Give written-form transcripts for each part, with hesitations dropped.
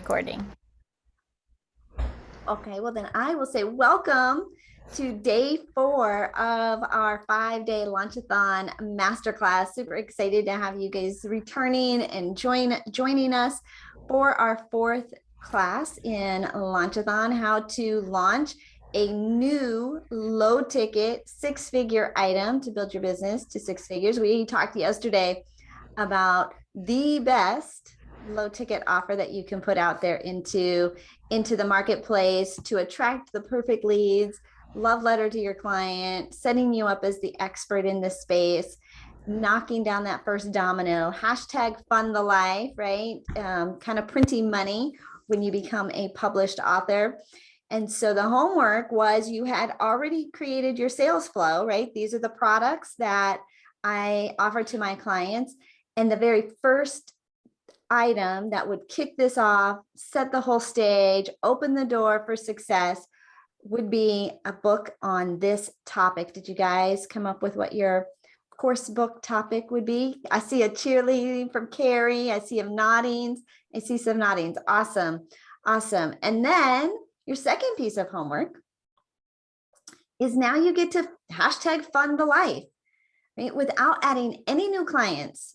recording. Okay, well then I will say welcome to day 4 of our 5-day Launchathon masterclass. Super excited to have you guys returning and joining us for our 4th class in Launchathon, how to launch a new low ticket 6-figure item to build your business to 6 figures. We talked yesterday about the best low ticket offer that you can put out there into the marketplace to attract the perfect leads, love letter to your client, setting you up as the expert in this space, knocking down that first domino, hashtag fund the life, right? Kind of printing money when you become a published author. And so the homework was you had already created your sales flow, right? These are the products that I offer to my clients. And the very first item that would kick this off, set the whole stage, open the door for success would be a book on this topic. Did you guys come up with what your course book topic would be? I see a cheerleading from Carrie. I see some noddings. I see some noddings. Awesome. Awesome. And then your second piece of homework is now you get to hashtag fund the life, right? Without adding any new clients,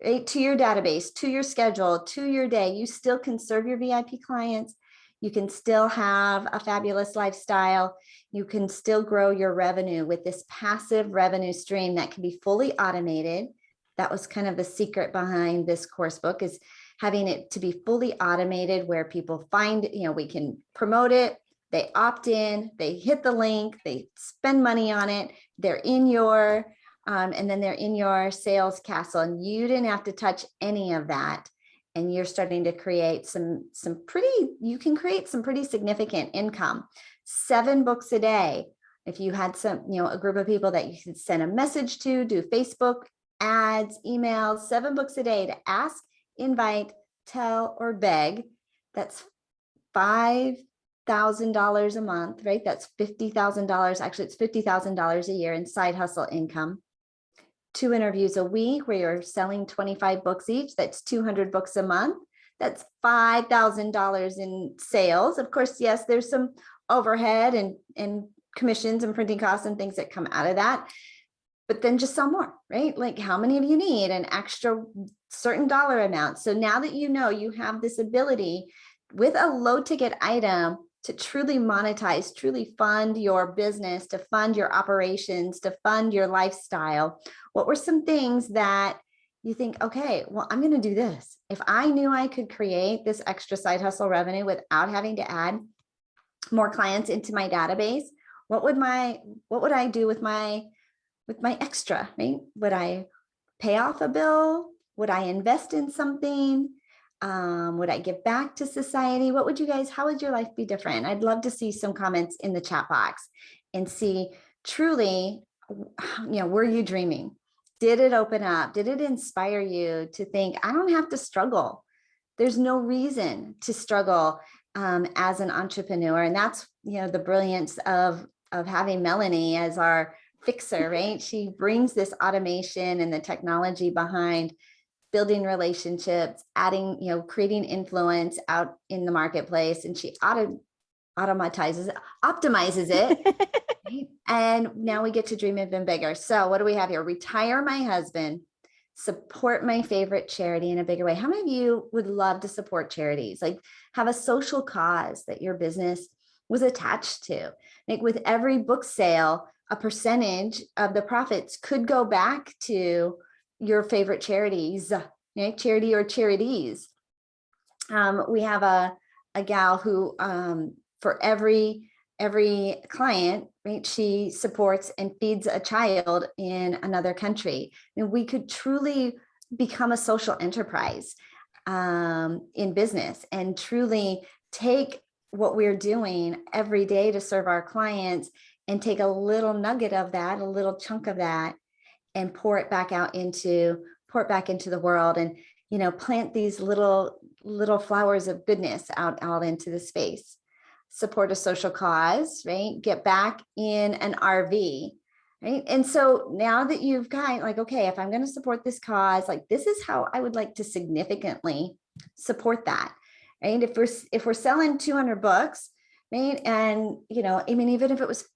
right, to your database, to your schedule, to your day. You still can serve your VIP clients. You can still have a fabulous lifestyle. You can still grow your revenue with this passive revenue stream that can be fully automated. That was kind of the secret behind this course book, is having it to be fully automated, where people find, we can promote it, they opt in, they hit the link, they spend money on it, they're in your and then they're in your sales castle, and you didn't have to touch any of that. And you're starting to create you can create some pretty significant income. 7 books a day. If you had a group of people that you could send a message to, do Facebook ads, emails, 7 books a day to ask, invite, tell, or beg. That's $5,000 a month, right? That's $50,000. Actually, it's $50,000 a year in side hustle income. 2 interviews a week where you're selling 25 books each. That's 200 books a month. That's $5,000 in sales. Of course, yes, there's some overhead and commissions and printing costs and things that come out of that. But then just sell more, right? Like, how many of you need an extra certain dollar amount? So now that you have this ability with a low ticket item to truly monetize, truly fund your business, to fund your operations, to fund your lifestyle, what were some things that you think, okay, well, I'm going to do this. If I knew I could create this extra side hustle revenue without having to add more clients into my database, what would I do with my extra, right? Would I pay off a bill? Would I invest in something? Would I give back to society? How would your life be different? I'd love to see some comments in the chat box and see truly, were you dreaming? Did it open up? Did it inspire you to think, I don't have to struggle? There's no reason to struggle as an entrepreneur. And that's, the brilliance of having Melanie as our fixer, right? She brings this automation and the technology behind building relationships, creating influence out in the marketplace. And she optimizes it. Right? And now we get to dream even bigger. So what do we have here? Retire my husband, support my favorite charity in a bigger way. How many of you would love to support charities? Like, have a social cause that your business was attached to? Like, with every book sale, a percentage of the profits could go back to your favorite charities, right? Charity or charities. We have a gal who, for every client, right, she supports and feeds a child in another country. And we could truly become a social enterprise in business and truly take what we're doing every day to serve our clients and take a little nugget of that, a little chunk of that, and pour it back into the world, and plant these little flowers of goodness out into the space. Support a social cause, right? Get back in an RV, right? And so now that you've got, like, okay, if I'm going to support this cause, like, this is how I would like to significantly support that. right? If we're selling 200 books, right? And, I mean, even if it was,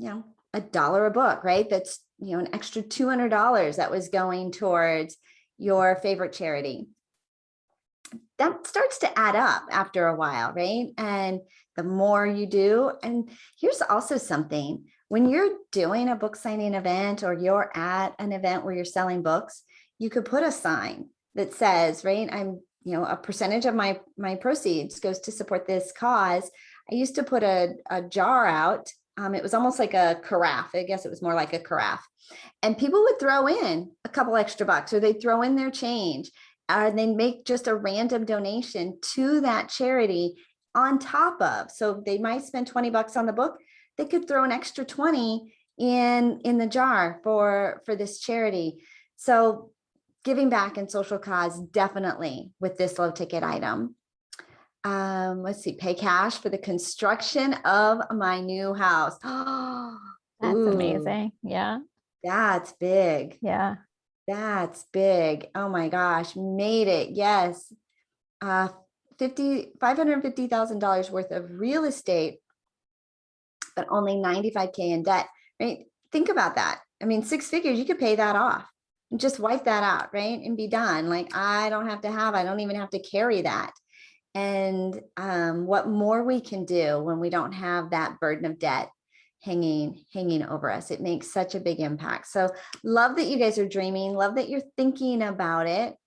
$1 a book, right? That's, an extra $200 that was going towards your favorite charity. That starts to add up after a while, right? And the more you do, and here's also something, when you're doing a book signing event or you're at an event where you're selling books, you could put a sign that says, right, I'm, a percentage of my proceeds goes to support this cause. I used to put a jar out. It was almost like a carafe. I guess it was more like a carafe. And people would throw in a couple extra bucks, or they'd throw in their change, or they make just a random donation to that charity on top of. So they might spend 20 bucks on the book. They could throw an extra 20 in the jar for this charity. So giving back in social cause, definitely with this low ticket item. Let's see, pay cash for the construction of my new house. Oh, That's amazing. Yeah. That's big. Yeah. That's big. Oh my gosh, made it. Yes. $550,000 worth of real estate, but only 95K in debt, right? Think about that. I mean, 6 figures, you could pay that off and just wipe that out, right? And be done. Like, I don't even have to carry that. And what more we can do when we don't have that burden of debt hanging over us. It makes such a big impact. So love that you guys are dreaming. Love that you're thinking about it.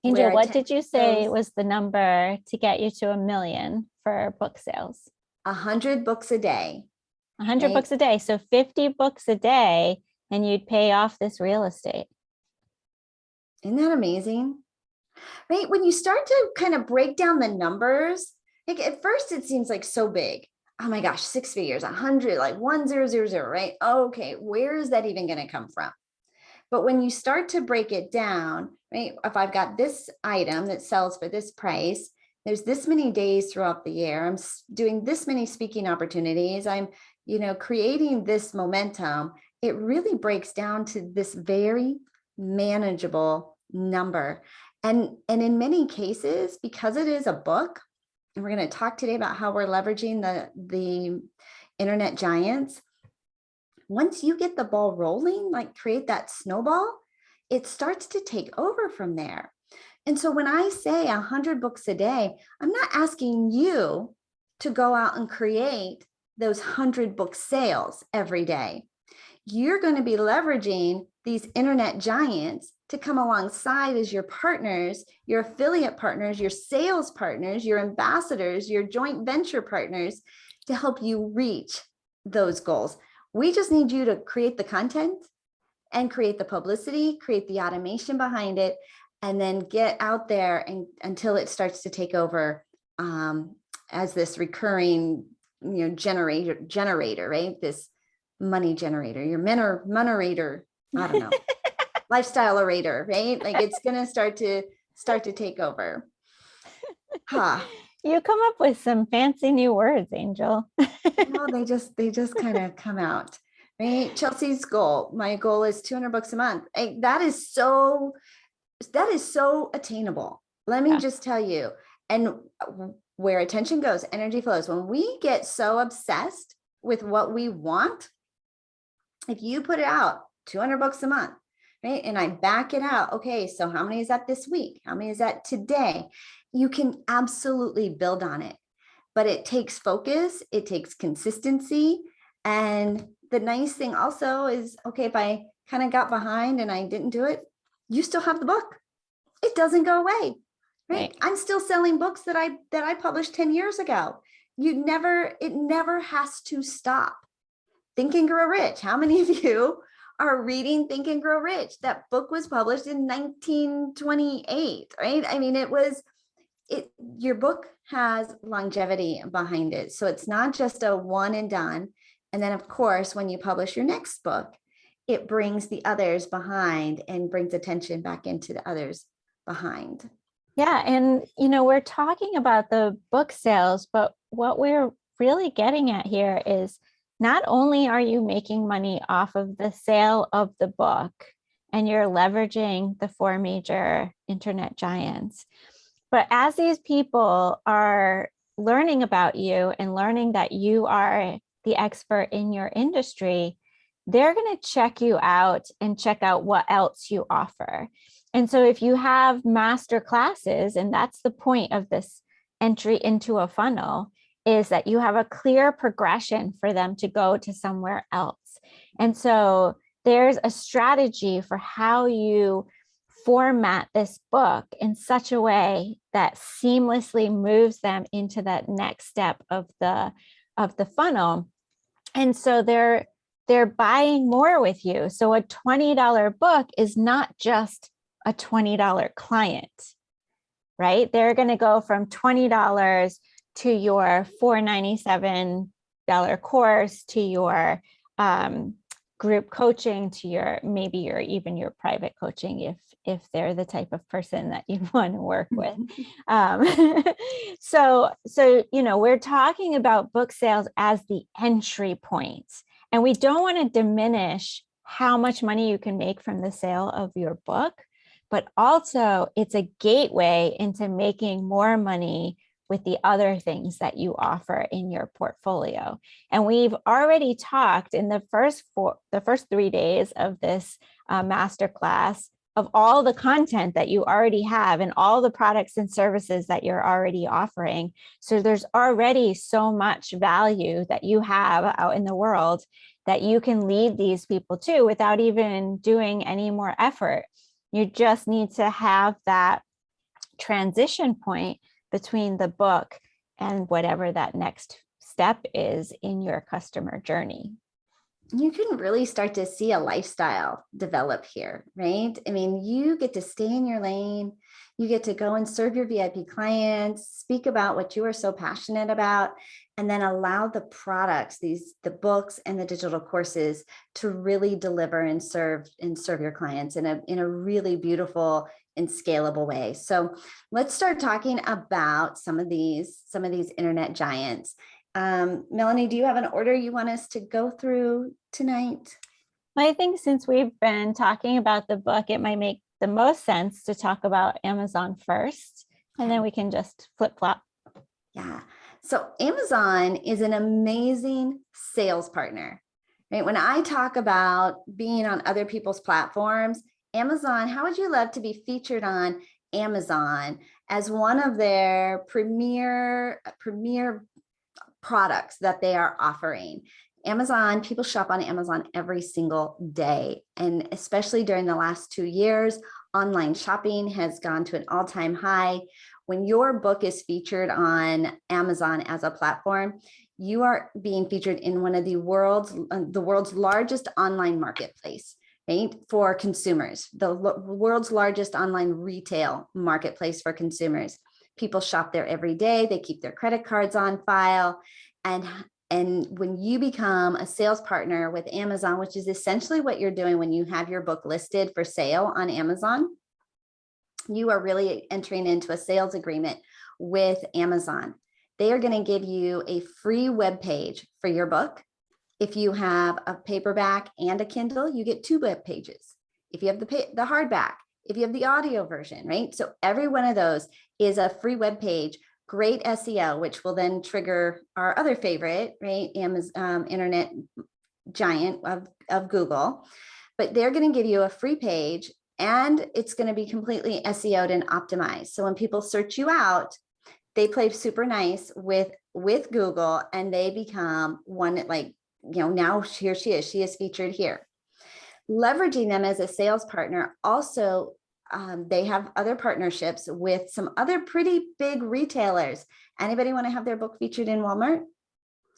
Angel, what did you say was the number to get you to $1 million for book sales? 100 books a day. 100 books a day. So 50 books a day, and you'd pay off this real estate. Isn't that amazing? Right? When you start to kind of break down the numbers, like at first it seems like so big. Oh my gosh, 6 figures, 100, like 1000, right? Okay, where is that even going to come from? But when you start to break it down, right? If I've got this item that sells for this price, there's this many days throughout the year, I'm doing this many speaking opportunities, I'm, creating this momentum, it really breaks down to this very manageable number. And in many cases, because it is a book, and we're going to talk today about how we're leveraging the internet giants. Once you get the ball rolling, like create that snowball, it starts to take over from there. And so when I say 100 books a day, I'm not asking you to go out and create those 100 book sales every day. You're going to be leveraging these internet giants to come alongside as your partners, your affiliate partners, your sales partners, your ambassadors, your joint venture partners, to help you reach those goals. We just need you to create the content and create the publicity, create the automation behind it, and then get out there and until it starts to take over as this recurring, generator, right? This money generator, your monerator, I don't know. Lifestyle orator, right? Like it's going to start to take over. Huh. You come up with some fancy new words, Angel. No, they just kind of come out, right? Chelsea's goal. My goal is 200 books a month. That is so attainable. Let me just tell you. And where attention goes, energy flows. When we get so obsessed with what we want, if you put it out 200 books a month, right? And I back it out. Okay, so how many is that this week? How many is that today? You can absolutely build on it, but it takes focus. It takes consistency. And the nice thing also is, okay, if I kind of got behind and I didn't do it, you still have the book. It doesn't go away, right? I'm still selling books that I published 10 years ago. It never has to stop. Think and Grow Rich. How many of you are reading Think and Grow Rich? That book was published in 1928, right? I mean, your book has longevity behind it. So it's not just a one and done. And then of course, when you publish your next book, it brings the others behind and brings attention back into the others behind. Yeah. And, we're talking about the book sales, but what we're really getting at here is not only are you making money off of the sale of the book and you're leveraging the 4 major internet giants, But as these people are learning about you and learning that you are the expert in your industry, they're going to check you out and check out what else you offer. And so if you have master classes, and that's the point of this entry into a funnel, is that you have a clear progression for them to go to somewhere else. And so there's a strategy for how you format this book in such a way that seamlessly moves them into that next step of the funnel. And so they're buying more with you. So a $20 book is not just a $20 client, right? They're going to go from $20 to your $497 course, to your group coaching, to your maybe your private coaching if they're the type of person that you want to work with. So we're talking about book sales as the entry point, and we don't want to diminish how much money you can make from the sale of your book, but also it's a gateway into making more money with the other things that you offer in your portfolio. And we've already talked in the first 3 days of this masterclass of all the content that you already have and all the products and services that you're already offering. So there's already so much value that you have out in the world that you can lead these people to without even doing any more effort. You just need to have that transition point between the book and whatever that next step is in your customer journey. You can really start to see a lifestyle develop here, right? I mean, you get to stay in your lane. You get to go and serve your VIP clients, speak about what you are so passionate about, and then allow the products, the books and the digital courses to really deliver and serve your clients in a really beautiful and scalable way. So let's start talking about some of these internet giants. Melanie, do you have an order you want us to go through tonight? I think since we've been talking about the book, it might make the most sense to talk about Amazon first, and then we can just flip flop. Yeah. So Amazon is an amazing sales partner, right? When I talk about being on other people's platforms, Amazon, how would you love to be featured on Amazon as one of their premier products that they are offering? Amazon, people shop on Amazon every single day. And especially during the last 2 years, online shopping has gone to an all-time high. When your book is featured on Amazon as a platform, you are being featured in one of the world's largest online marketplace, right? For consumers, the world's largest online retail marketplace for consumers. People shop there every day. They keep their credit cards on file. And when you become a sales partner with Amazon, which is essentially what you're doing when you have your book listed for sale on Amazon, you are really entering into a sales agreement with Amazon. They are going to give you a free web page for your book. If you have a paperback and a Kindle, you get 2 web pages. If you have the hardback, if you have the audio version, right? So every one of those is a free web page, great SEO, which will then trigger our other favorite, right? Amazon, internet giant of Google. But they're going to give you a free page, and it's going to be completely SEO'd and optimized. So when people search you out, they play super nice with Google, and they become one that, like, now here she is featured here. Leveraging them as a sales partner. Also, they have other partnerships with some other pretty big retailers. Anybody want to have their book featured in Walmart?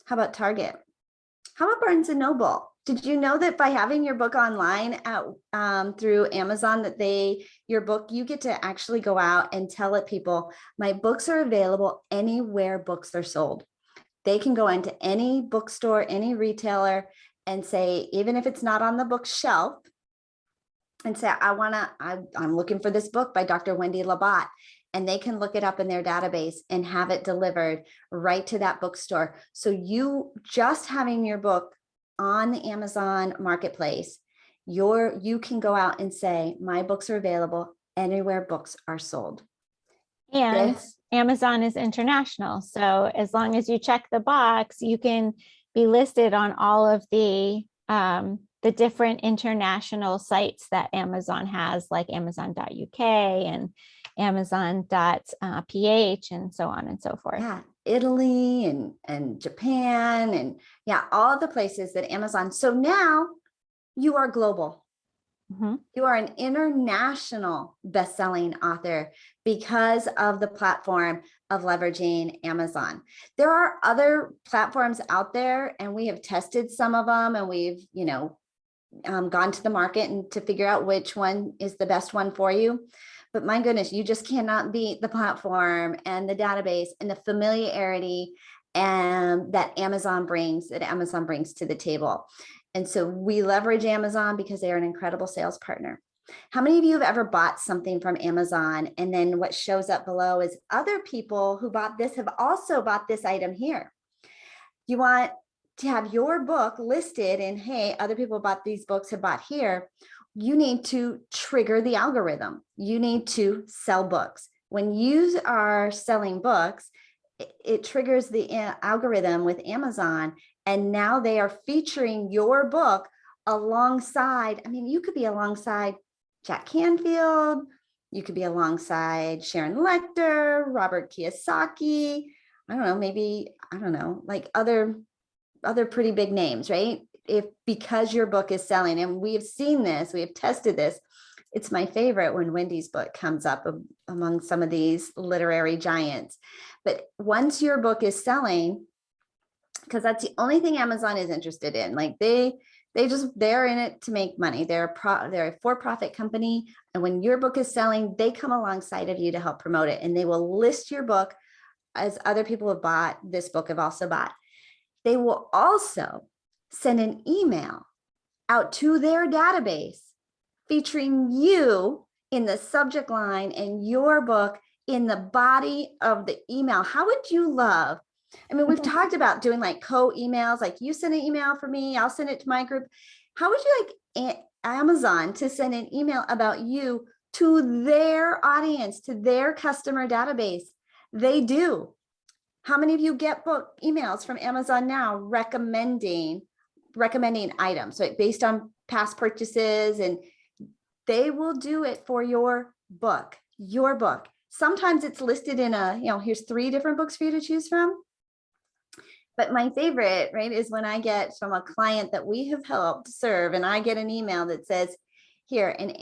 How about Target? How about Barnes and Noble? Did you know that by having your book online through Amazon, that your book, you get to actually go out and tell people, my books are available anywhere books are sold. They can go into any bookstore, any retailer, and say, even if it's not on the bookshelf, and say, I'm looking for this book by Dr. Wendy Labat. And they can look it up in their database and have it delivered right to that bookstore. So you just having your book on the Amazon marketplace, you can go out and say, my books are available anywhere books are sold. And This, Amazon is international. So as long as you check the box, you can be listed on all of the different international sites that Amazon has, like Amazon.uk and Amazon.ph and so on and so forth. yeah, Italy and Japan and yeah, all the places that Amazon. So now you are global. Mhm. You are an international best-selling author because of the platform of leveraging Amazon. There are other platforms out there, and we have tested some of them, and we've, gone to the market and to figure out which one is the best one for you. But my goodness, you just cannot beat the platform and the database and the familiarity and that Amazon brings to the table. And so we leverage Amazon because they are an incredible sales partner. How many of you have ever bought something from Amazon and then what shows up below is other people who bought this have also bought this item here? You want to have your book listed and hey, other people bought these books have bought here. You need to trigger the algorithm. You need to sell books. When you are selling books, it triggers the algorithm with Amazon. And now they are featuring your book alongside. I mean, you could be alongside Jack Canfield. You could be alongside Sharon Lecter, Robert Kiyosaki. I don't know, maybe, I don't know, like other pretty big names, right? If because your book is selling, and we have seen this, we have tested this. It's my favorite when Wendy's book comes up among some of these literary giants. But once your book is selling, because that's the only thing Amazon is interested in, like they're in it to make money. They're a for-profit company, and when your book is selling, they come alongside of you to help promote it, and they will list your book as other people have bought this book have also bought. They will also send an email out to their database featuring you in the subject line and your book in the body of the email. How would you love? I mean, we've talked about doing like co-emails, like you send an email for me, I'll send it to my group. How would you like Amazon to send an email about you to their audience, to their customer database? They do. How many of you get book emails from Amazon now recommending items, right, based on past purchases, and they will do it for your book. Sometimes it's listed in here's 3 different books for you to choose from. But my favorite, right, is when I get from a client that we have helped serve and I get an email that says, here, and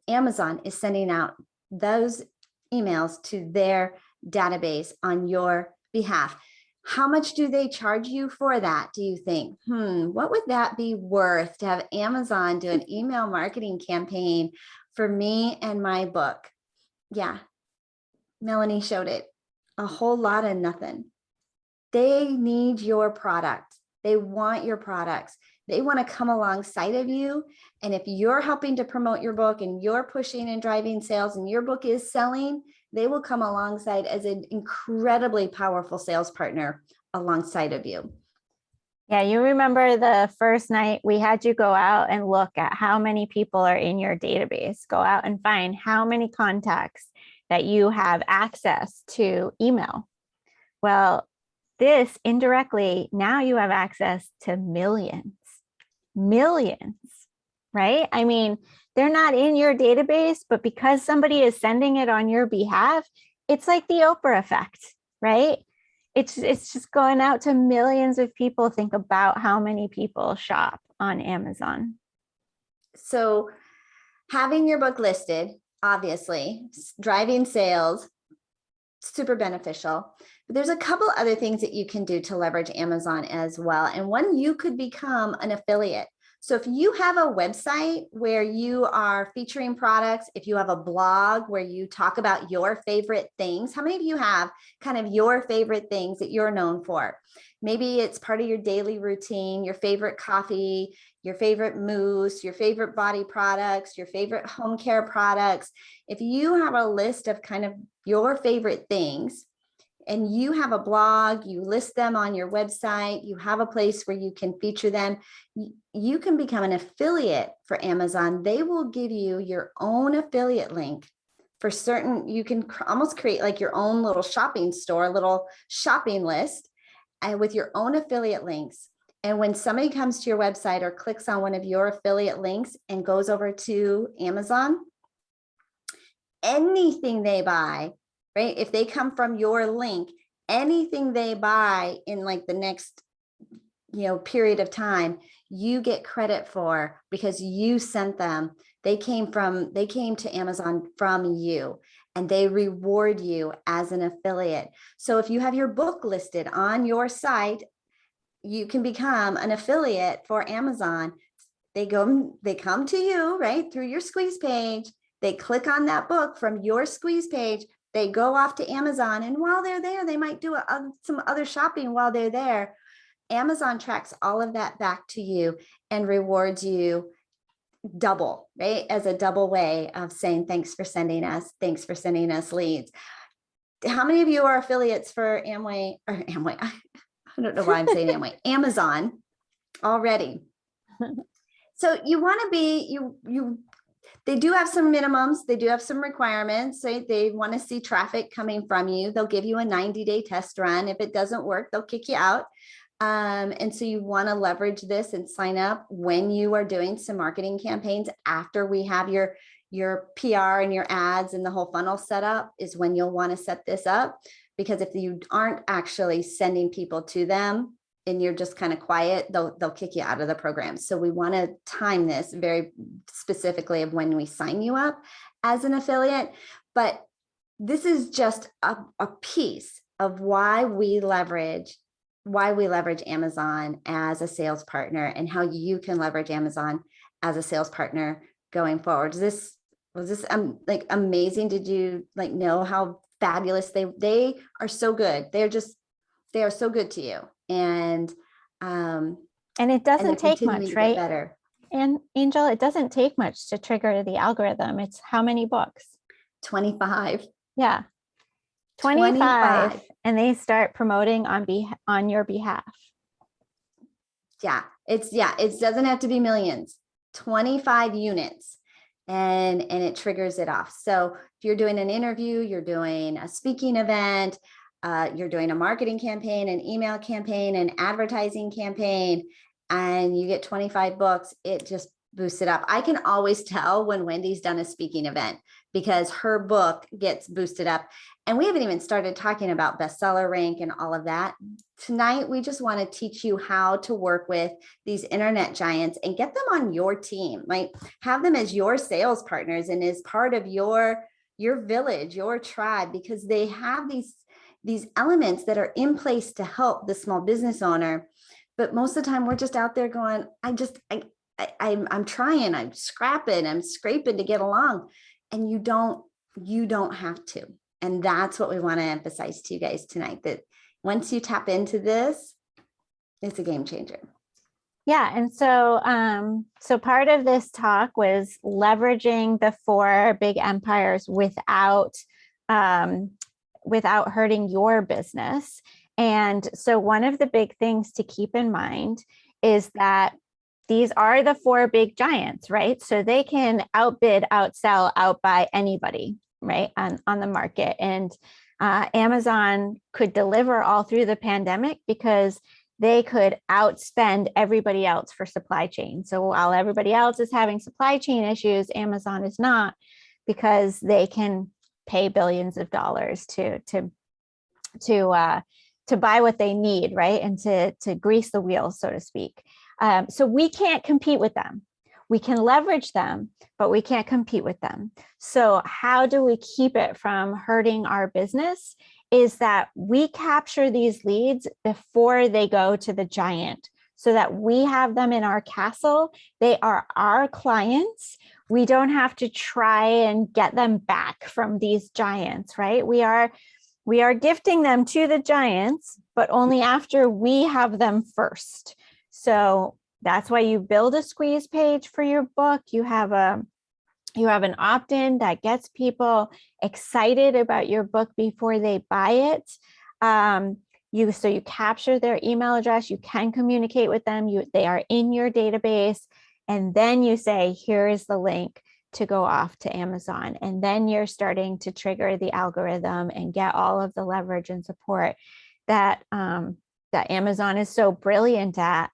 Amazon is sending out those emails to their database on your behalf. How much do they charge you for that? Do you think, what would that be worth to have Amazon do an email marketing campaign for me and my book? Yeah, Melanie showed it. A whole lot of nothing. They need your product. They want your products. They want to come alongside of you. And if you're helping to promote your book and you're pushing and driving sales and your book is selling, they will come alongside as an incredibly powerful sales partner alongside of you. Yeah, you remember the first night we had you go out and look at how many people are in your database, go out and find how many contacts that you have access to email. Well, this indirectly, now you have access to millions, right? I mean, they're not in your database, but because somebody is sending it on your behalf, it's like the Oprah effect, right? It's just going out to millions of people. Think about how many people shop on Amazon. So having your book listed, obviously, driving sales, super beneficial. But there's a couple other things that you can do to leverage Amazon as well. And one, you could become an affiliate. So if you have a website where you are featuring products, if you have a blog where you talk about your favorite things, how many of you have kind of your favorite things that you're known for? Maybe it's part of your daily routine, your favorite coffee, your favorite mousse, your favorite body products, your favorite home care products. If you have a list of kind of your favorite things, and you have a blog, you list them on your website, you have a place where you can feature them, you can become an affiliate for Amazon. They will give you your own affiliate link for certain, you can almost create like your own little shopping store, a little shopping list with your own affiliate links. And when somebody comes to your website or clicks on one of your affiliate links and goes over to Amazon, anything they buy, right? If they come from your link, anything they buy in like the next, period of time, you get credit for because you sent them. They came to Amazon from you, and they reward you as an affiliate. So if you have your book listed on your site, you can become an affiliate for Amazon. They come to you, right, through your squeeze page. They click on that book from your squeeze page. They go off to Amazon. And while they're there, they might do some other shopping while they're there. Amazon tracks all of that back to you and rewards you double, right? As a double way of saying, thanks for sending us leads. How many of you are affiliates for Amway? I don't know why I'm saying Amway, Amazon already. So you want to be, they do have some minimums. They do have some requirements. They want to see traffic coming from you. They'll give you a 90-day test run. If it doesn't work, they'll kick you out. And so you want to leverage this and sign up when you are doing some marketing campaigns after we have your PR and your ads and the whole funnel set up is when you'll want to set this up. Because if you aren't actually sending people to them and you're just kind of quiet, they'll kick you out of the program. So we want to time this very specifically of when we sign you up as an affiliate. But this is just a piece of why we leverage Amazon as a sales partner and how you can leverage Amazon as a sales partner going forward. Was this like amazing? Did you like know how fabulous they are? So good. They are so good to you. And it doesn't take much, right? Better. And Angel, it doesn't take much to trigger the algorithm. It's how many books? 25. Yeah. 25. And they start promoting on your behalf. Yeah, it doesn't have to be millions. 25 units. And it triggers it off. So if you're doing an interview, you're doing a speaking event, you're doing a marketing campaign, an email campaign, an advertising campaign, and you get 25 books, it just boosts it up. I can always tell when Wendy's done a speaking event because her book gets boosted up. And we haven't even started talking about bestseller rank and all of that. Tonight, we just want to teach you how to work with these internet giants and get them on your team. Like have them as your sales partners and as part of your village, your tribe, because they have these elements that are in place to help the small business owner. But most of the time we're just out there going, I'm trying, I'm scrapping, I'm scraping to get along. And you don't have to. And that's what we want to emphasize to you guys tonight, that once you tap into this, it's a game changer. Yeah. And so part of this talk was leveraging the 4 big empires without hurting your business. And so one of the big things to keep in mind is that these are the 4 big giants, right? So they can outbid, outsell, outbuy anybody, right, on the market. And Amazon could deliver all through the pandemic because they could outspend everybody else for supply chain. So while everybody else is having supply chain issues, Amazon is not, because they can pay billions of dollars to buy what they need, right? And to grease the wheels, so to speak. So we can't compete with them. We can leverage them, but we can't compete with them. So how do we keep it from hurting our business? Is that we capture these leads before they go to the giant so that we have them in our castle. They are our clients. We don't have to try and get them back from these giants, right? We are gifting them to the giants, but only after we have them first. So that's why you build a squeeze page for your book. You have an opt-in that gets people excited about your book before they buy it. So you capture their email address. You can communicate with them. They are in your database, and then you say, "Here is the link to go off to Amazon. And then you're starting to trigger the algorithm and get all of the leverage and support that that Amazon is so brilliant at,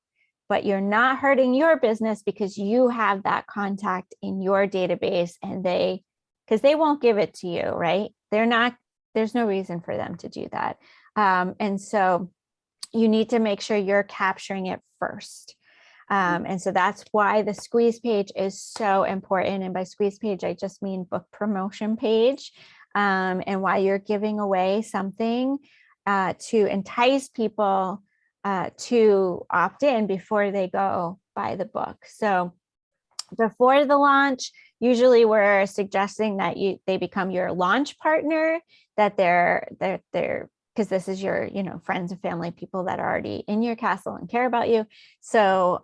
but you're not hurting your business because you have that contact in your database, and because they won't give it to you, right? There's no reason for them to do that. And so you need to make sure you're capturing it first. And so that's why the squeeze page is so important. And by squeeze page, I just mean book promotion page. And why you're giving away something to entice people to opt in before they go buy the book. So before the launch, usually we're suggesting that they become your launch partner, that they're because this is your, friends and family, people that are already in your castle and care about you. So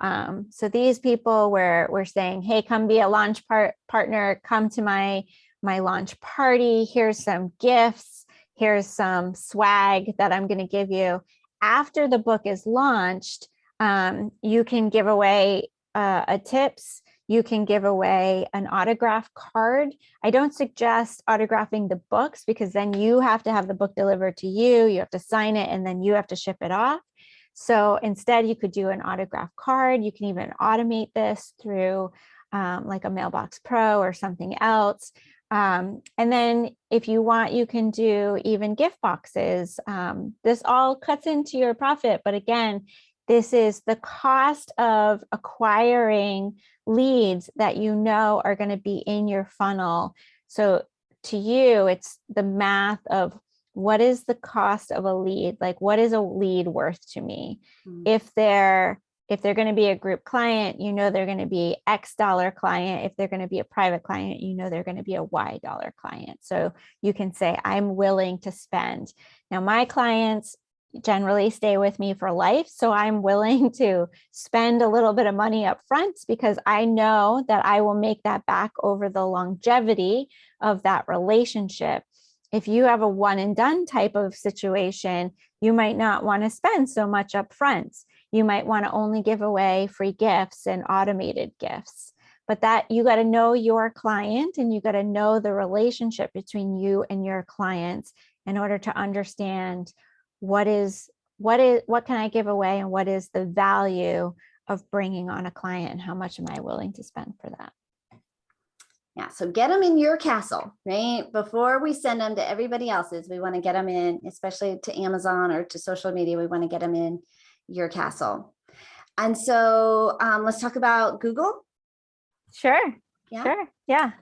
so these people we're saying, hey, come be a launch partner, come to my launch party. Here's some gifts. Here's some swag that I'm going to give you. After the book is launched, you can give away tips. You can give away an autograph card. I don't suggest autographing the books because then you have to have the book delivered to you. You have to sign it and then you have to ship it off. So instead, you could do an autograph card. You can even automate this through like a Mailbox Pro or something else. And then if you want, you can do even gift boxes. This all cuts into your profit. But again, this is the cost of acquiring leads that are going to be in your funnel. So to you, it's the math of what is the cost of a lead? Like, what is a lead worth to me? Mm-hmm. If they're going to be a group client, they're going to be X dollar client. If they're going to be a private client, they're going to be a Y dollar client. So you can say, I'm willing to spend. Now, my clients generally stay with me for life. So I'm willing to spend a little bit of money up front because I know that I will make that back over the longevity of that relationship. If you have a one and done type of situation, you might not want to spend so much up front. You might want to only give away free gifts and automated gifts. But that you got to know your client and you got to know the relationship between you and your clients in order to understand what can I give away and what is the value of bringing on a client and how much am I willing to spend for that? Yeah, so get them in your castle, right? Before we send them to everybody else's, we want to get them in, especially to Amazon or to social media, we want to get them in your castle. And so let's talk about Google. Sure. Yeah. Sure. Yeah.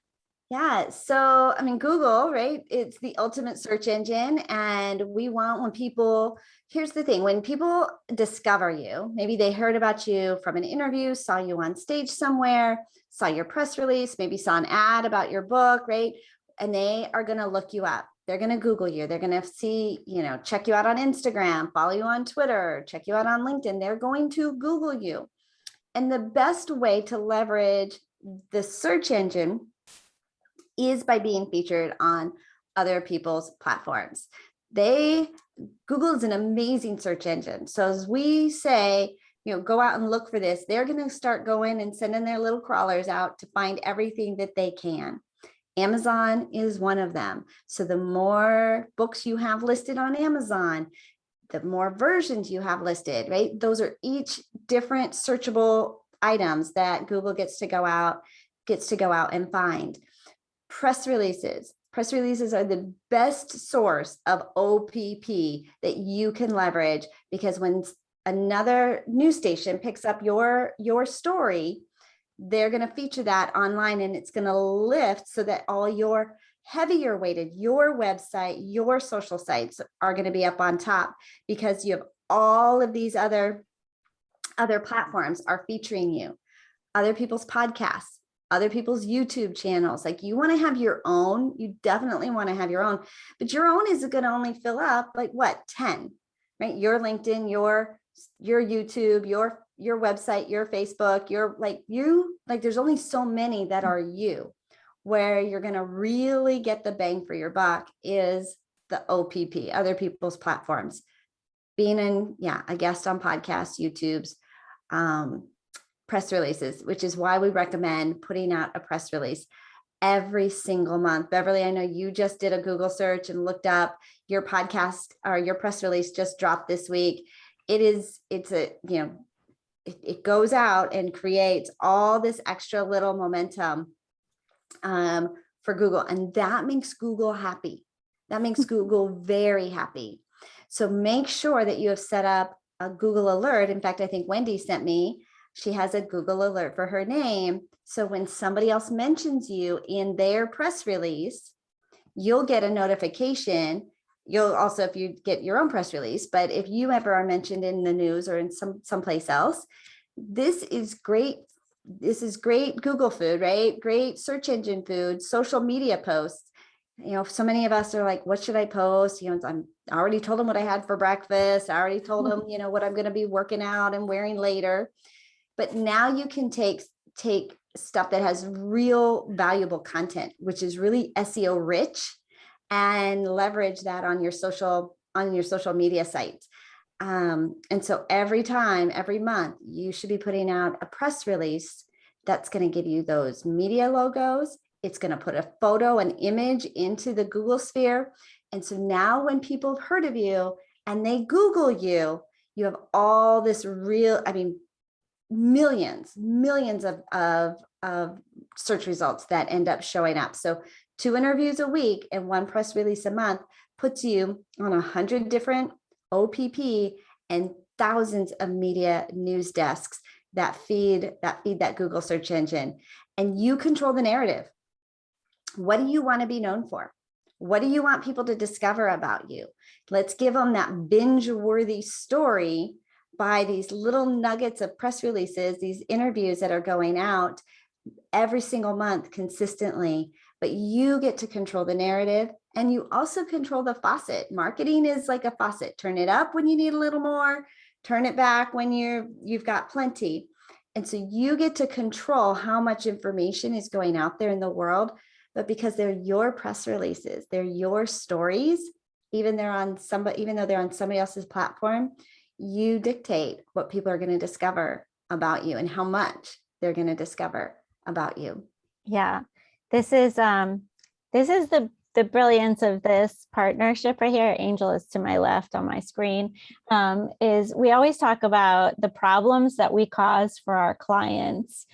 Yeah. So, Google, right? It's the ultimate search engine. And we want here's the thing, when people discover you, maybe they heard about you from an interview, saw you on stage somewhere, saw your press release, maybe saw an ad about your book, right? And they are going to look you up. They're going to Google you. They're going to see, check you out on Instagram, follow you on Twitter, check you out on LinkedIn. They're going to Google you. And the best way to leverage the search engine is by being featured on other people's platforms. Google is an amazing search engine. So as we say, go out and look for this, they're going to start going and sending their little crawlers out to find everything that they can. Amazon is one of them. So the more books you have listed on Amazon, the more versions you have listed, right? Those are each different searchable items that Google gets to go out and find. Press releases are the best source of OPP that you can leverage, because when another news station picks up your story, they're going to feature that online, and it's going to lift so that all your heavier weighted, your website, your social sites are going to be up on top, because you have all of these other platforms are featuring you, other people's podcasts, other people's YouTube channels. Like, you want to have your own, you definitely want to have your own, but your own is going to only fill up like 10, right? Your LinkedIn, your YouTube, your website, your Facebook, there's only so many that are you. Where you're going to really get the bang for your buck is the OPP, other people's platforms, being a guest on podcasts, YouTube's, press releases, which is why we recommend putting out a press release every single month. Beverly, I know you just did a Google search and looked up your podcast, or your press release just dropped this week. It goes out and creates all this extra little momentum for Google. And that makes Google happy. That makes Google very happy. So make sure that you have set up a Google alert. In fact, I think Wendy sent me, she has a Google alert for her name. So when somebody else mentions you in their press release, you'll get a notification. You'll also, if you get your own press release, but if you ever are mentioned in the news or in someplace else, this is great. This is great Google food, right? Great search engine food, social media posts. So many of us are like, what should I post? I already told them what I had for breakfast. I already told them, what I'm going to be working out and wearing later. But now you can take stuff that has real valuable content, which is really SEO rich, and leverage that on your social media site. And so every month, you should be putting out a press release that's going to give you those media logos. It's going to put a photo, an image into the Google sphere. And so now when people have heard of you and they Google you, you have all this millions of search results that end up showing up. So 2 interviews a week and 1 press release a month puts you on 100 different OPP and thousands of media news desks that feed that Google search engine. And you control the narrative. What do you want to be known for? What do you want people to discover about you? Let's give them that binge-worthy story by these little nuggets of press releases, these interviews that are going out every single month consistently. But you get to control the narrative, and you also control the faucet. Marketing is like a faucet. Turn it up when you need a little more, turn it back when you've got plenty. And so you get to control how much information is going out there in the world. But because they're your press releases, they're your stories, even though they're on somebody else's platform, you dictate what people are going to discover about you and how much they're going to discover about you. Yeah. This is the brilliance of this partnership right here. Angel is to my left on my screen. Is we always talk about the problems that we cause for our clients.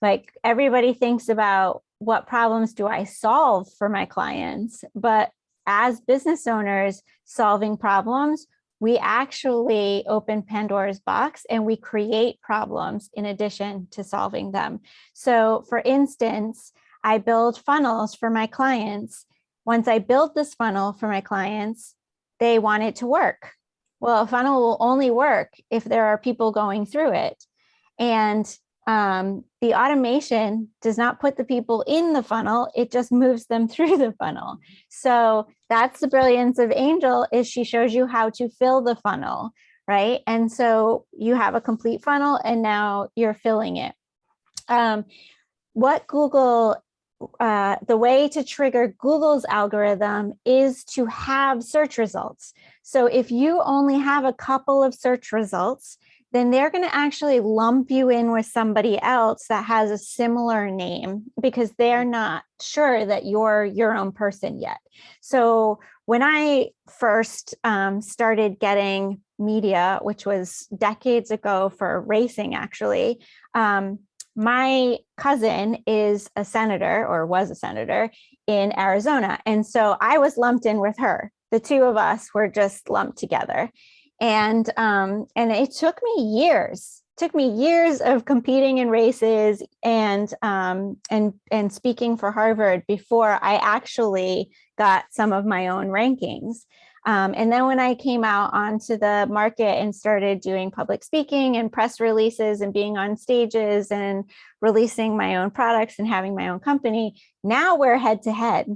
Like, everybody thinks about, what problems do I solve for my clients? But as business owners solving problems, we actually open Pandora's box and we create problems in addition to solving them. So for instance, I build funnels for my clients. Once I build this funnel for my clients, they want it to work. Well, a funnel will only work if there are people going through it. And the automation does not put the people in the funnel, it just moves them through the funnel. So that's the brilliance of Angel, is she shows you how to fill the funnel, right? And so you have a complete funnel and now you're filling it. What Google, the way to trigger Google's algorithm is to have search results. So if you only have a couple of search results, then they're going to actually lump you in with somebody else that has a similar name, because they're not sure that you're your own person yet. So when I first started getting media, which was decades ago for racing, actually, my cousin is a senator, or was a senator, in Arizona. And so I was lumped in with her. The two of us were just lumped together. And it took me years of competing in races and speaking for Harvard before I actually got some of my own rankings. And then when I came out onto the market and started doing public speaking and press releases and being on stages and releasing my own products and having my own company, now we're head to head.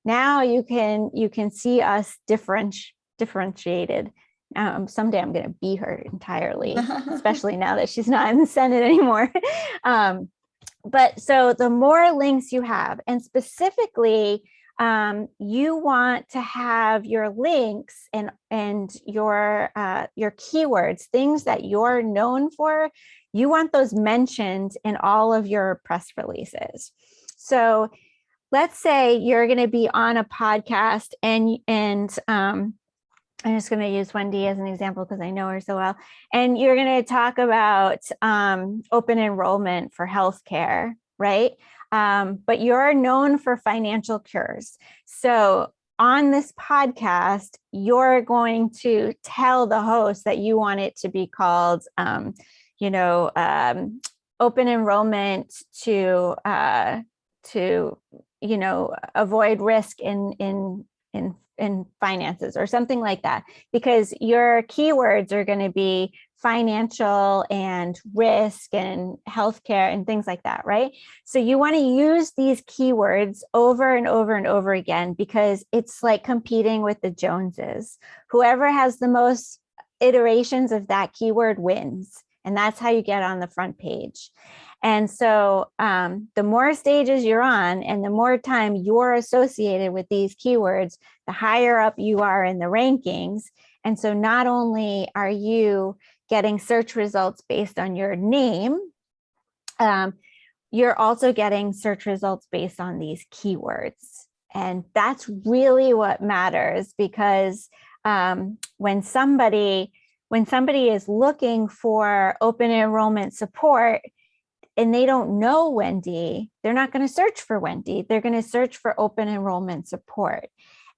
Now you can see us differentiated. Someday I'm going to beat her entirely, especially now that she's not in the Senate anymore. But so the more links you have, and specifically, you want to have your links and your keywords, things that you're known for, you want those mentioned in all of your press releases. So let's say you're going to be on a podcast and I'm just going to use Wendy as an example because I know her so well. And you're going to talk about open enrollment for healthcare, right? But you're known for financial cures. So on this podcast, you're going to tell the host that you want it to be called, you know, open enrollment to avoid risk in finances or something like that, because your keywords are going to be financial and risk and healthcare and things like that, right? So you want to use these keywords over and over and over again, because it's like competing with the Joneses. Whoever has the most iterations of that keyword wins. And that's how you get on the front page. And so the more stages you're on and the more time you're associated with these keywords, the higher up you are in the rankings. And so not only are you getting search results based on your name, you're also getting search results based on these keywords. And that's really what matters, because when somebody is looking for open enrollment support, and they don't know Wendy, they're not going to search for Wendy. They're going to search for open enrollment support.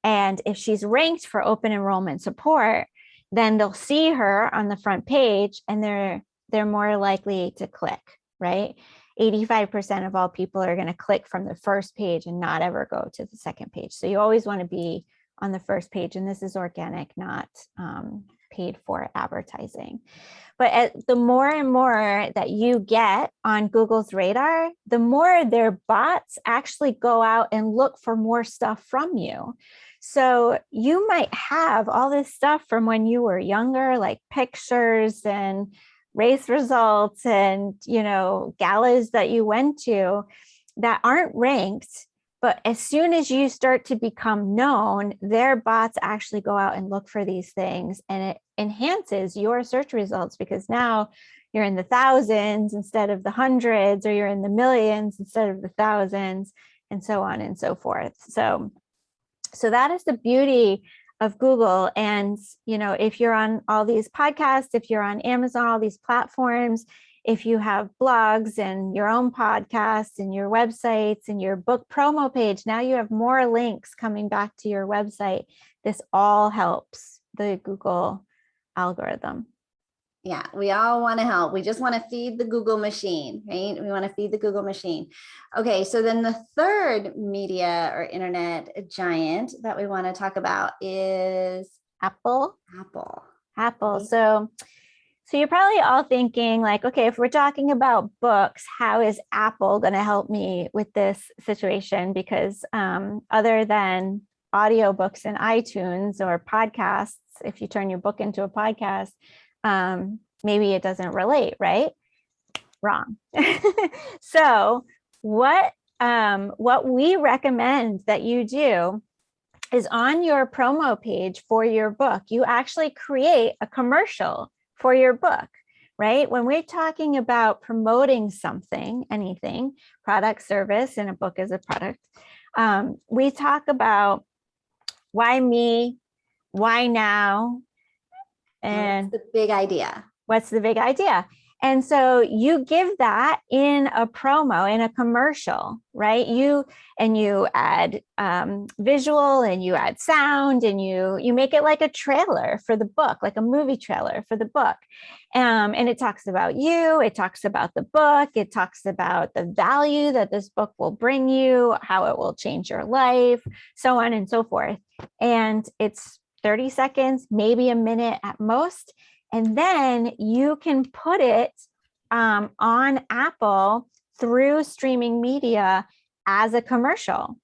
And if she's ranked for open enrollment support, then they'll see her on the front page and they're more likely to click, right? 85% of all people are going to click from the first page and not ever go to the second page. So you always want to be on the first page. And this is organic, not paid for advertising. But the more and more that you get on Google's radar, the more their bots actually go out and look for more stuff from you. So you might have all this stuff from when you were younger, like pictures and race results and, galas that you went to that aren't ranked. But as soon as you start to become known, their bots actually go out and look for these things, and it enhances your search results, because now you're in the thousands instead of the hundreds, or you're in the millions instead of the thousands, and so on and so forth. So that is the beauty of Google. And, if you're on all these podcasts, if you're on Amazon, all these platforms, if you have blogs and your own podcasts and your websites and your book promo page, now you have more links coming back to your website. This all helps the Google algorithm. Yeah, we all want to help. We just want to feed the Google machine, right? We want to feed the Google machine. Okay, so then the third media or internet giant that we want to talk about is Apple. Okay. So you're probably all thinking like, okay, if we're talking about books, how is Apple going to help me with this situation? Because other than audiobooks and iTunes or podcasts, if you turn your book into a podcast, maybe it doesn't relate, right? Wrong. So what we recommend that you do is, on your promo page for your book, you actually create a commercial for your book, right? When we're talking about promoting something, anything, product, service, and a book is a product, we talk about why me, why now, and what's the big idea? What's the big idea? And so you give that in a promo, in a commercial, right? You add visual, and you add sound, and you make it like a trailer for the book, like a movie trailer for the book. And it talks about you, it talks about the book, it talks about the value that this book will bring you, how it will change your life, so on and so forth. And it's 30 seconds, maybe a minute at most. And then you can put it on Apple through streaming media as a commercial.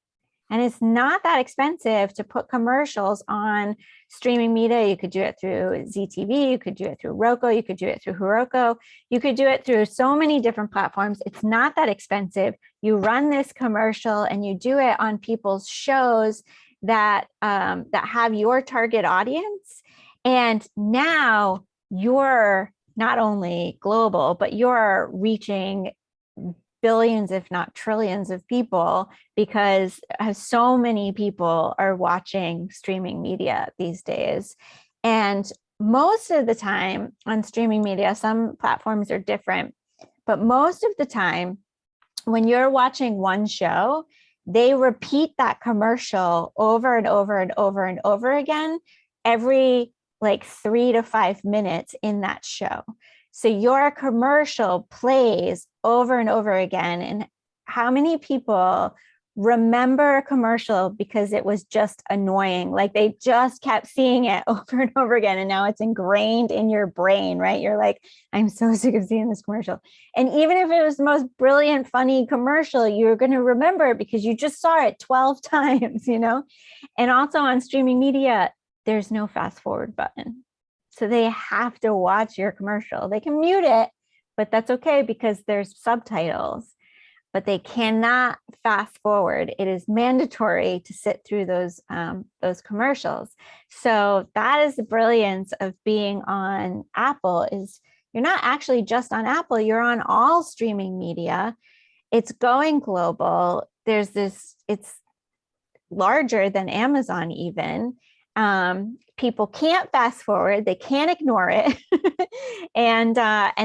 And it's not that expensive to put commercials on streaming media. You could do it through ZTV, you could do it through Roku, you could do it through Heroku, you could do it through so many different platforms. It's not that expensive. You run this commercial and you do it on people's shows that have your target audience. And now you're not only global, but you're reaching billions, if not trillions of people, because so many people are watching streaming media these days. And most of the time on streaming media, some platforms are different, but most of the time when you're watching one show, they repeat that commercial over and over and over and over again every like 3 to 5 minutes in that show. So your commercial plays over and over again. And how many people remember a commercial because it was just annoying? Like they just kept seeing it over and over again. And now it's ingrained in your brain, right? You're like, I'm so sick of seeing this commercial. And even if it was the most brilliant, funny commercial, you're going to remember it because you just saw it 12 times, you know? And also on streaming media, there's no fast forward button. So they have to watch your commercial. They can mute it, but that's okay because there's subtitles, but they cannot fast forward. It is mandatory to sit through those commercials. So that is the brilliance of being on Apple. Is you're not actually just on Apple, you're on all streaming media. It's going global. There's this, it's larger than Amazon even. People can't fast forward, they can't ignore it. and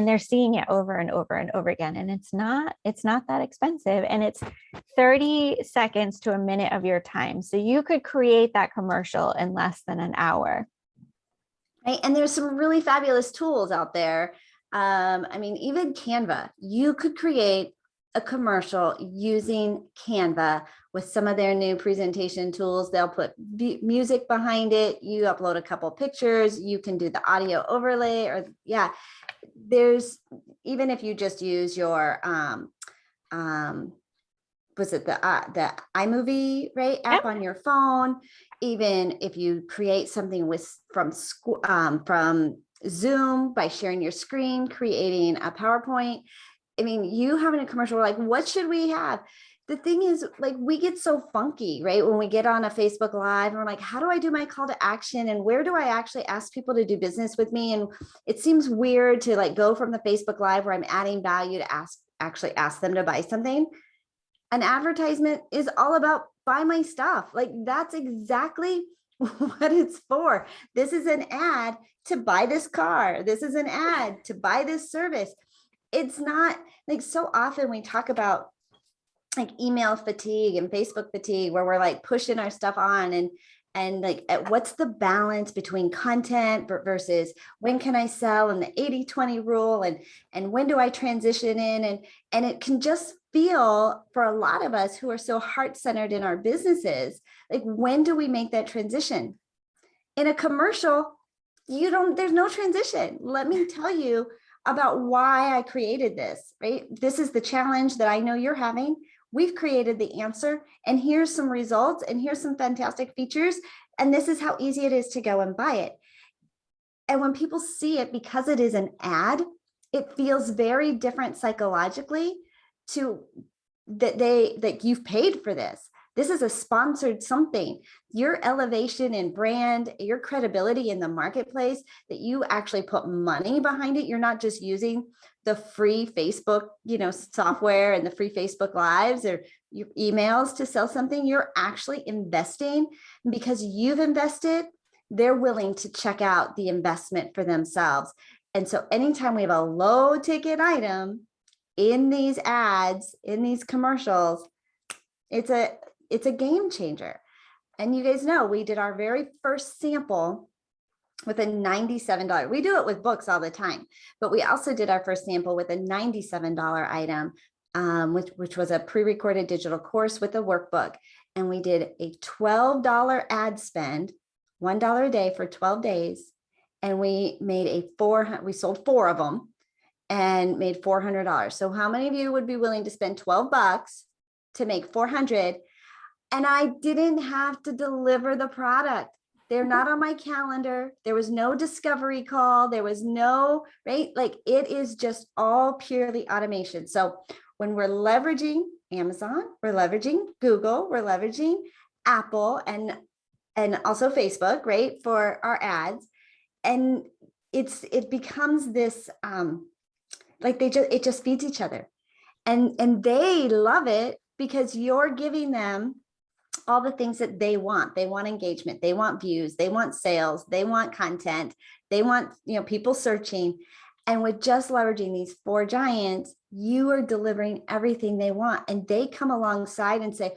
they're seeing it over and over and over again. And it's not that expensive. And it's 30 seconds to a minute of your time. So you could create that commercial in less than an hour. Right. And there's some really fabulous tools out there. I mean, even Canva, you could create a commercial using Canva with some of their new presentation tools. They'll put music behind it. You upload a couple pictures, you can do the audio overlay, or there's, even if you just use your, was it the iMovie, right, app on your phone, even if you create something from Zoom by sharing your screen, creating a PowerPoint. I mean, you having a commercial, like, what should we have? The thing is, like, we get so funky, right? When we get on a Facebook Live and we're like, how do I do my call to action? And where do I actually ask people to do business with me? And it seems weird to like go from the Facebook Live where I'm adding value to actually ask them to buy something. An advertisement is all about buy my stuff. Like, that's exactly what it's for. This is an ad to buy this car. This is an ad to buy this service. It's not like, so often we talk about like email fatigue and Facebook fatigue, where we're like pushing our stuff on and like, what's the balance between content versus when can I sell, and the 80-20 rule, and when do I transition in, and it can just feel, for a lot of us who are so heart-centered in our businesses, like, when do we make that transition? In a commercial, there's no transition. Let me tell you about why I created this, right? This is the challenge that I know you're having. We've created the answer, and here's some results, and here's some fantastic features, and this is how easy it is to go and buy it. And when people see it, because it is an ad, it feels very different psychologically to that you've paid for this. This is a sponsored something. Your elevation in brand, your credibility in the marketplace, that you actually put money behind it. You're not just using the free Facebook, software and the free Facebook Lives or your emails to sell something. You're actually investing, because you've invested, they're willing to check out the investment for themselves. And so anytime we have a low ticket item in these ads, in these commercials, it's a game changer. And you guys know, we did our very first sample with a $97. We do it with books all the time, but we also did our first sample with a $97 item, which was a pre-recorded digital course with a workbook. And we did a $12 ad spend, $1 a day for 12 days. And we made we sold 4 of them and made $400. So how many of you would be willing to spend 12 bucks to make 400? And I didn't have to deliver the product. They're not on my calendar. There was no discovery call. There was no, right? Like, it is just all purely automation. So when we're leveraging Amazon, we're leveraging Google, we're leveraging Apple, and also Facebook, right, for our ads. And it becomes this, like, it just feeds each other. And they love it because you're giving them all the things that they want. They want engagement, they want views, they want sales, they want content, they want, people searching. And with just leveraging these four giants, you are delivering everything they want. And they come alongside and say,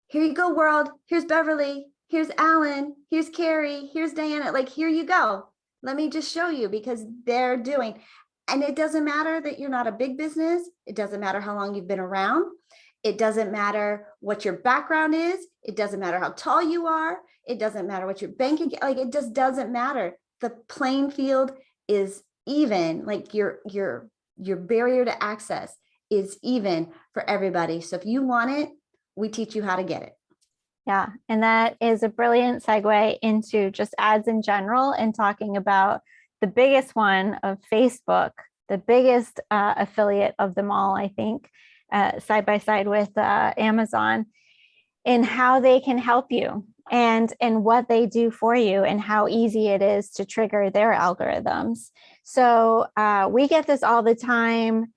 here you go, world. Here's Beverly. Here's Alan. Here's Carrie. Here's Diana. Like, here you go. Let me just show you, because they're doing. And it doesn't matter that you're not a big business. It doesn't matter how long you've been around. It doesn't matter what your background is. It doesn't matter how tall you are. It doesn't matter what your banking, like, it just doesn't matter. The playing field is even. Like, your barrier to access is even for everybody. So if you want it, we teach you how to get it. Yeah. And that is a brilliant segue into just ads in general and talking about the biggest one of Facebook, the biggest affiliate of them all, I think, side by side with Amazon, in how they can help you and what they do for you and how easy it is to trigger their algorithms. So we get this all the time.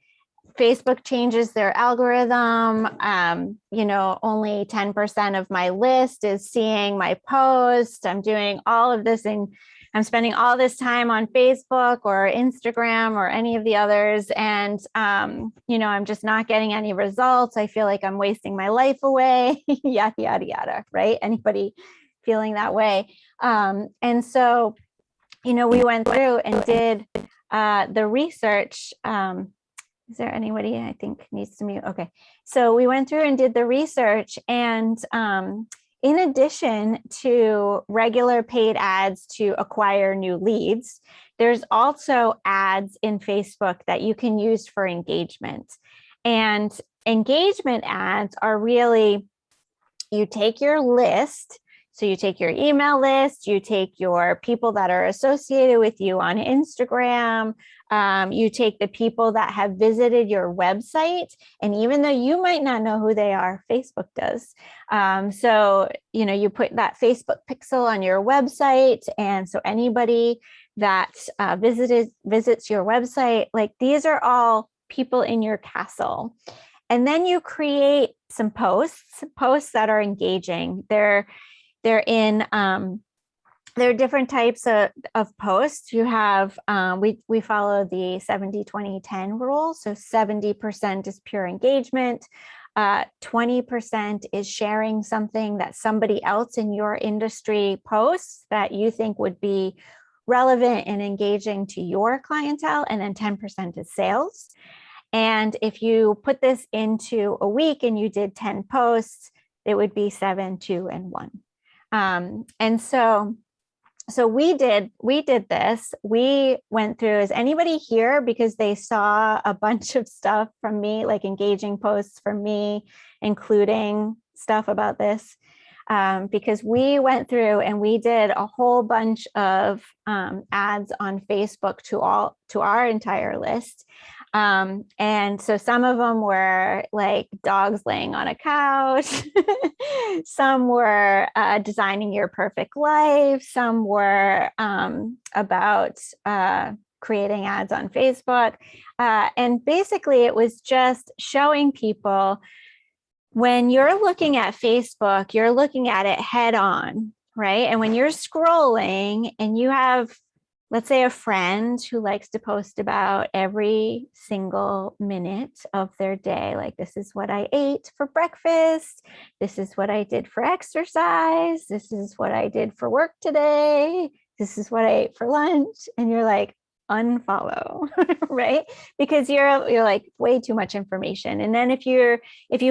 Facebook changes their algorithm. Only 10% of my list is seeing my post. I'm doing all of this and I'm spending all this time on Facebook or Instagram or any of the others. And, I'm just not getting any results. I feel like I'm wasting my life away, yada, yada, yada, right? Anybody feeling that way? And so, we went through and did the research. Is there anybody I think needs to mute? Okay. So we went through and did the research, and in addition to regular paid ads to acquire new leads, there's also ads in Facebook that you can use for engagement. And engagement ads are really, you take your list. So you take your email list, you take your people that are associated with you on Instagram, you take the people that have visited your website. And even though you might not know who they are, Facebook does. So, you put that Facebook pixel on your website. And so anybody that visits your website, like, these are all people in your castle. And then you create some posts that are engaging. They're in, there are different types of posts. You have, we follow the 70-20-10 rule. So 70% is pure engagement. 20% is sharing something that somebody else in your industry posts that you think would be relevant and engaging to your clientele. And then 10% is sales. And if you put this into a week and you did 10 posts, it would be 7, 2, and 1. And so we did this. We went through, is anybody here because they saw a bunch of stuff from me, like engaging posts from me, including stuff about this? Because we went through and we did a whole bunch of ads on Facebook to our entire list. And so some of them were like dogs laying on a couch. Some were designing your perfect life. Some were about creating ads on Facebook. And basically it was just showing people, when you're looking at Facebook, you're looking at it head on, right? And when you're scrolling and you have, let's say, a friend who likes to post about every single minute of their day, like, this is what I ate for breakfast. This is what I did for exercise. This is what I did for work today. This is what I ate for lunch. And you're like, unfollow, right? Because you're like, way too much information. And then if you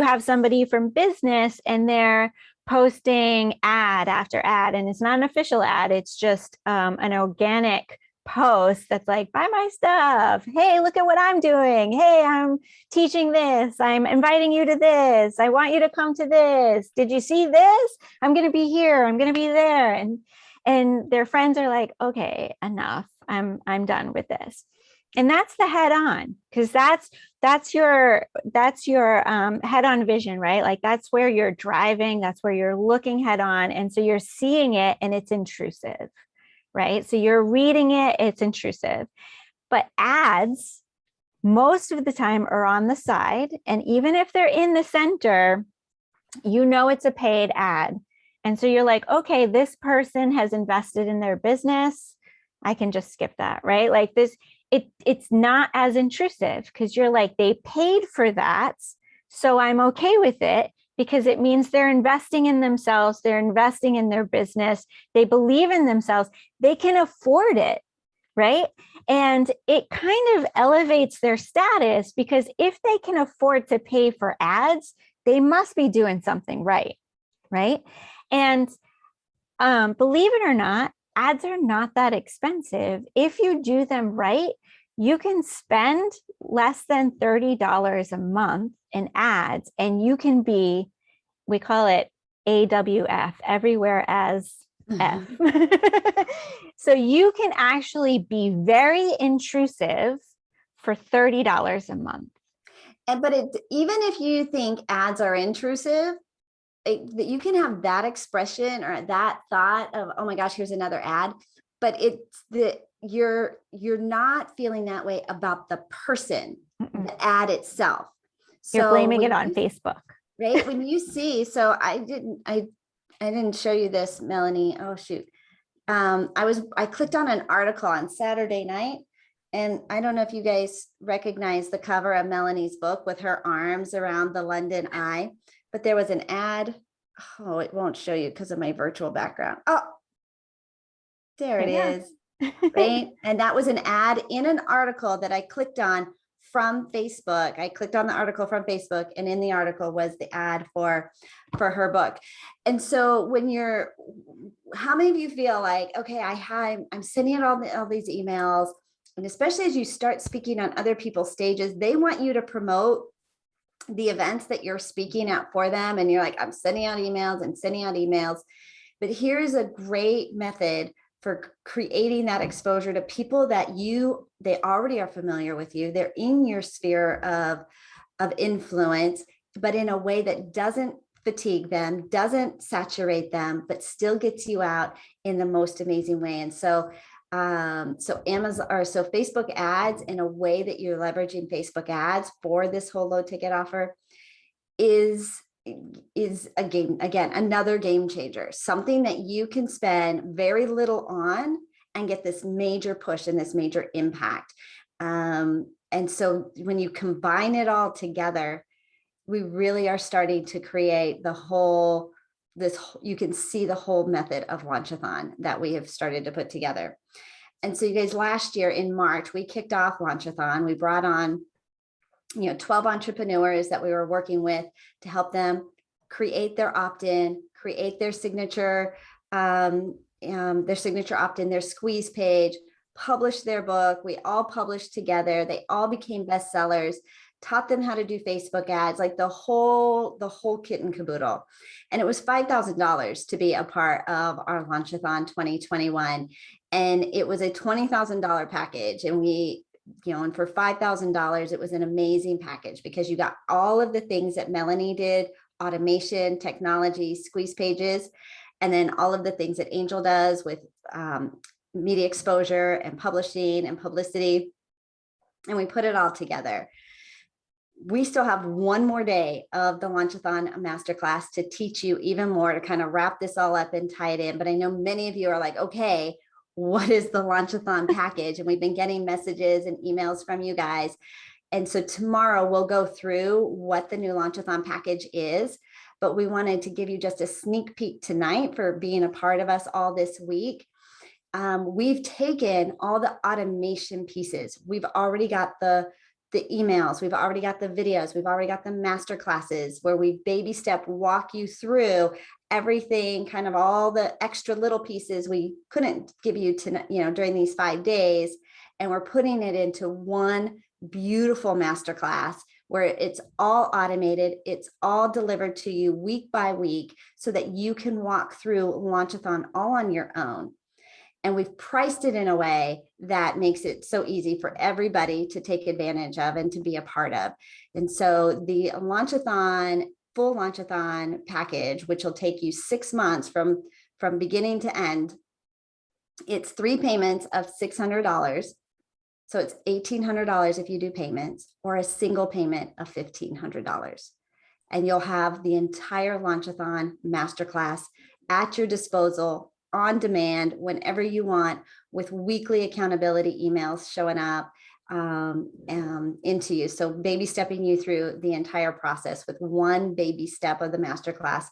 have somebody from business and they're posting ad after ad, and it's not an official ad, it's just an organic post that's like, buy my stuff. Hey, look at what I'm doing. Hey, I'm teaching this. I'm inviting you to this. I want you to come to this. Did you see this? I'm going to be here. I'm going to be there. And their friends are like, okay, enough. I'm done with this. And that's the head on, because that's your head on vision, right? Like, that's where you're driving, that's where you're looking head on. And so you're seeing it and it's intrusive, right? So you're reading it, it's intrusive. But ads, most of the time are on the side. And even if they're in the center, you know it's a paid ad. And so you're like, okay, this person has invested in their business. I can just skip that, right? Like this, it's not as intrusive because you're like, they paid for that. So I'm okay with it because it means they're investing in themselves. They're investing in their business. They believe in themselves. They can afford it, right? And it kind of elevates their status because if they can afford to pay for ads, they must be doing something right, right? And believe it or not, ads are not that expensive. If you do them right, you can spend less than $30 a month in ads, and you can be, we call it AWF, everywhere as F. So you can actually be very intrusive for $30 a month. But even if you think ads are intrusive, that you can have that expression or that thought of, oh my gosh, here's another ad, but it's the you're not feeling that way about the person, the ad itself. You're blaming when it on Facebook. Right? When you see, so I didn't show you this, Melanie. Oh shoot. I clicked on an article on Saturday night, and I don't know if you guys recognize the cover of Melanie's book with her arms around the London Eye, but there was an ad. Oh, it won't show you because of my virtual background. Oh, there it is. Right. And that was an ad in an article that I clicked on from Facebook. I clicked on the article from Facebook, and in the article was the ad for her book. And so how many of you feel like, okay, I'm sending out all these emails, and especially as you start speaking on other people's stages, they want you to promote the events that you're speaking at for them. And you're like, I'm sending out emails. But here's a great method for creating that exposure to people that they already are familiar with you. They're in your sphere of influence, but in a way that doesn't fatigue them, doesn't saturate them, but still gets you out in the most amazing way. And so Facebook ads, in a way that you're leveraging Facebook ads for this whole low ticket offer, is another game changer, something that you can spend very little on and get this major push and this major impact. And so when you combine it all together, we really are starting to create you can see the whole method of Launchathon that we have started to put together. And so you guys, last year in March, we kicked off Launchathon. We brought on 12 entrepreneurs that we were working with to help them create their opt-in, create their signature opt-in, their squeeze page, publish their book. We all published together. They all became bestsellers, taught them how to do Facebook ads, like the whole kit and caboodle. And it was $5,000 to be a part of our Launchathon 2021. And it was a $20,000 package. And and for $5,000, it was an amazing package because you got all of the things that Melanie did: automation, technology, squeeze pages, and then all of the things that Angel does with media exposure and publishing and publicity. And we put it all together. We still have one more day of the Launchathon Masterclass to teach you even more, to kind of wrap this all up and tie it in. But I know many of you are like, okay, what is the Launchathon package? And we've been getting messages and emails from you guys. And so tomorrow we'll go through what the new Launchathon package is, but we wanted to give you just a sneak peek tonight for being a part of us all this week. We've taken all the automation pieces. We've already got the emails, we've already got the videos, we've already got the master classes where we baby step walk you through everything, kind of all the extra little pieces we couldn't give you during these 5 days. And we're putting it into one beautiful masterclass where it's all automated, it's all delivered to you week by week so that you can walk through Launchathon all on your own. And we've priced it in a way that makes it so easy for everybody to take advantage of and to be a part of. And so the full Launchathon package, which will take you 6 months from beginning to end, it's 3 payments of $600. So it's $1,800 if you do payments, or a single payment of $1,500. And you'll have the entire Launchathon masterclass at your disposal on demand, whenever you want, with weekly accountability emails showing up into you. So baby stepping you through the entire process with one baby step of the masterclass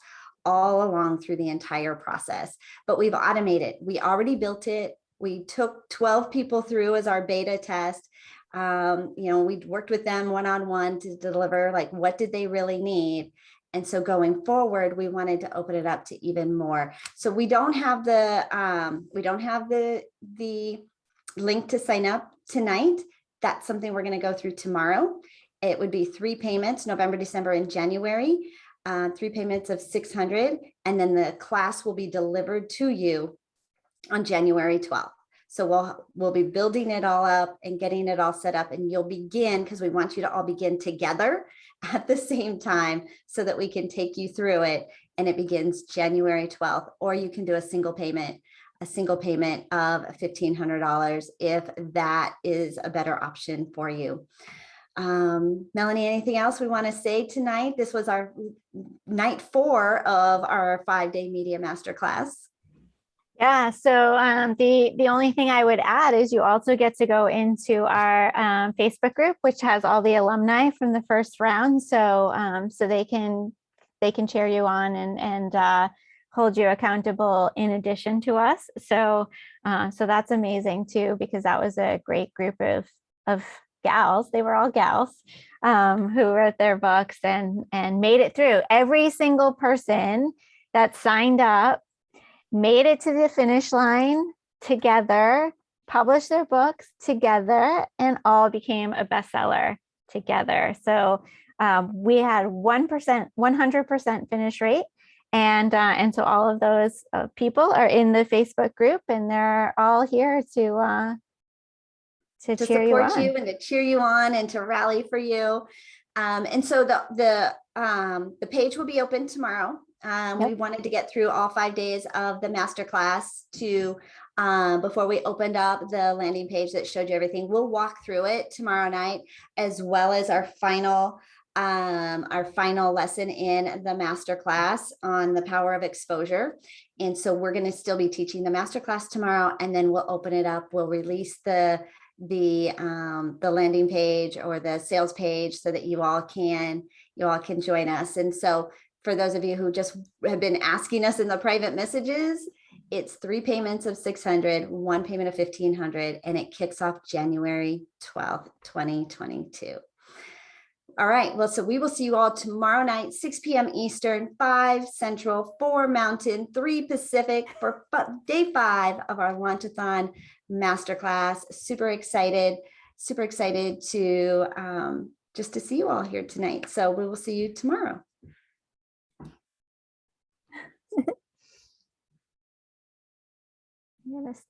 all along through the entire process. But we've automated. We already built it. We took 12 people through as our beta test. We worked with them one-on-one to deliver, like, what did they really need? And so going forward, we wanted to open it up to even more. So we don't have the link to sign up tonight. That's something we're going to go through tomorrow. It would be 3 payments, November, December, and January, 3 payments of $600. And then the class will be delivered to you on January 12th. So we'll be building it all up and getting it all set up, and you'll begin, because we want you to all begin together at the same time so that we can take you through it. And it begins January 12th, or you can do a single payment of $1,500 if that is a better option for you. Melanie, anything else we want to say tonight? This was our night 4 of our 5-day media masterclass. Yeah, so the only thing I would add is you also get to go into our Facebook group, which has all the alumni from the first round. So they can cheer you on and hold you accountable in addition to us. So that's amazing too, because that was a great group of gals. They were all gals who wrote their books and made it through. Every single person that signed up made it to the finish line together, published their books together, and all became a bestseller together. So we had 100% finish rate. And so all of those people are in the Facebook group, and they're all here to cheer you on. Support you and to cheer you on and to rally for you. And so the page will be open tomorrow. Yep. We wanted to get through all 5 days of the masterclass before we opened up the landing page that showed you everything. We'll walk through it tomorrow night, as well as our final lesson in the masterclass on the power of exposure. And so we're going to still be teaching the masterclass tomorrow, and then we'll open it up. We'll release the landing page or the sales page so that you all can join us. And so for those of you who just have been asking us in the private messages, it's 3 payments of $600, 1 payment of $1,500, and it kicks off January 12th, 2022. All right. Well, so we will see you all tomorrow night, 6 p.m. Eastern, 5 Central, 4 Mountain, 3 Pacific, for day 5 of our Launchathon masterclass. Super excited to just to see you all here tonight. So we will see you tomorrow. I'm gonna stop.